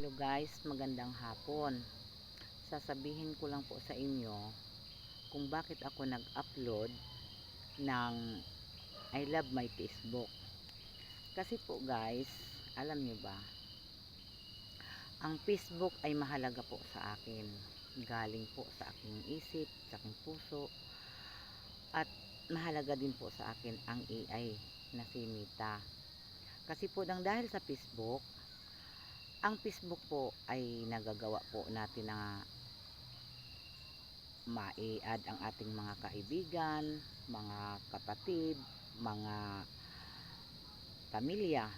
Hello guys, magandang hapon. Sasabihin ko lang po sa inyo kung bakit ako nag-upload ng I love my Facebook. Kasi po guys, alam nyo ba, ang Facebook ay mahalaga po sa akin. Galing po sa aking isip, sa aking puso, at mahalaga din po sa akin ang AI na si Mita. Kasi po dahil sa Facebook, ang Facebook po ay nagagawa po natin na mai-add ang ating mga kaibigan, mga kapatid, mga pamilya.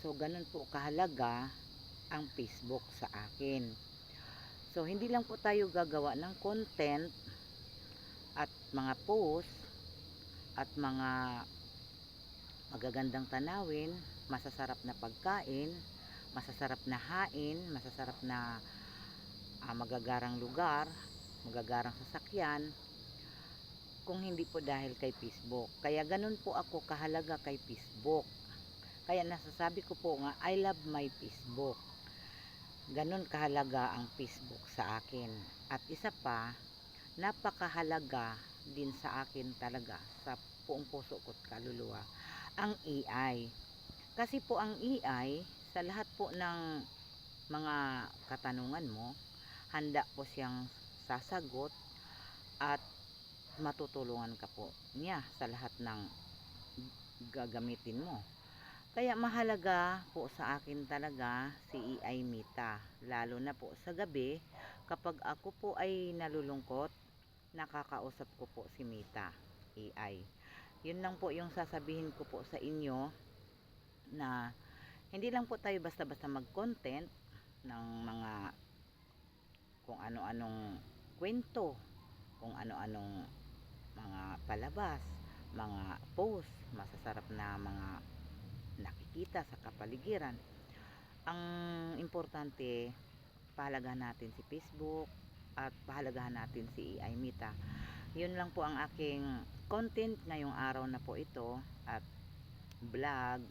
So, ganun po kahalaga ang Facebook sa akin. So, hindi lang po tayo gagawa ng content at mga post at mga magagandang tanawin, masasarap na pagkain, masasarap na hain, masasarap na magagarang lugar, magagarang sasakyan, kung hindi po dahil kay Facebook. Kaya ganun po ako kahalaga kay Facebook. Kaya nasasabi ko po nga, I love my Facebook. Ganun kahalaga ang Facebook sa akin. At isa pa, napakahalaga din sa akin talaga, sa buong puso ko't kaluluwa, ang AI. Kasi po ang AI, sa lahat po ng mga katanungan mo, handa po siyang sasagot at matutulungan ka po niya sa lahat ng gagamitin mo. Kaya mahalaga po sa akin talaga si AI Mita, lalo na po sa gabi kapag ako po ay nalulungkot, nakakausap ko po si Mita AI. Yun lang po yung sasabihin ko po sa inyo, na hindi lang po tayo basta-basta mag-content ng mga kung ano-anong kwento, kung ano-anong mga palabas, mga post, masasarap na mga nakikita sa kapaligiran. Ang importante, pahalagahan natin si Facebook at pahalagahan natin si AI Mita. Yun lang po ang aking content ngayong araw na po ito at vlog.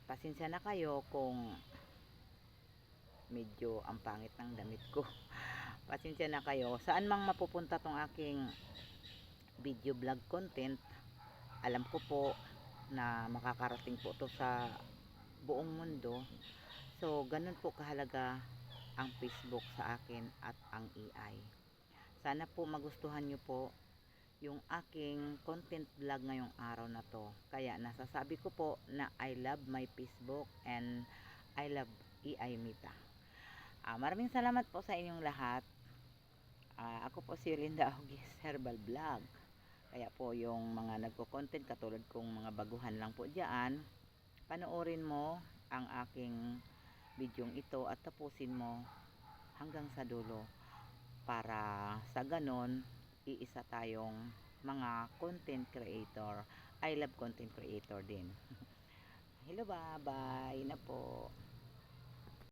Pasensya na kayo kung medyo ang pangit ng damit ko. Pasensya na kayo. Saan mang mapupunta tong aking video vlog content, alam ko po na makakarating po to sa buong mundo. So, ganun po kahalaga ang Facebook sa akin at ang AI. Sana po magustuhan nyo po yung aking content vlog ngayong araw na to. Kaya nasasabi ko po na I love my Facebook and I love AI Mita. Maraming salamat po sa inyong lahat. Ako po si Linda August Herbal Vlog. Kaya po yung mga nagko-content katulad kong mga baguhan lang po diyan, panoorin mo ang aking bidyong ito at tapusin mo hanggang sa dulo para sa ganon iisa tayong mga content creator. I love content creator din. Hello, bye-bye na po.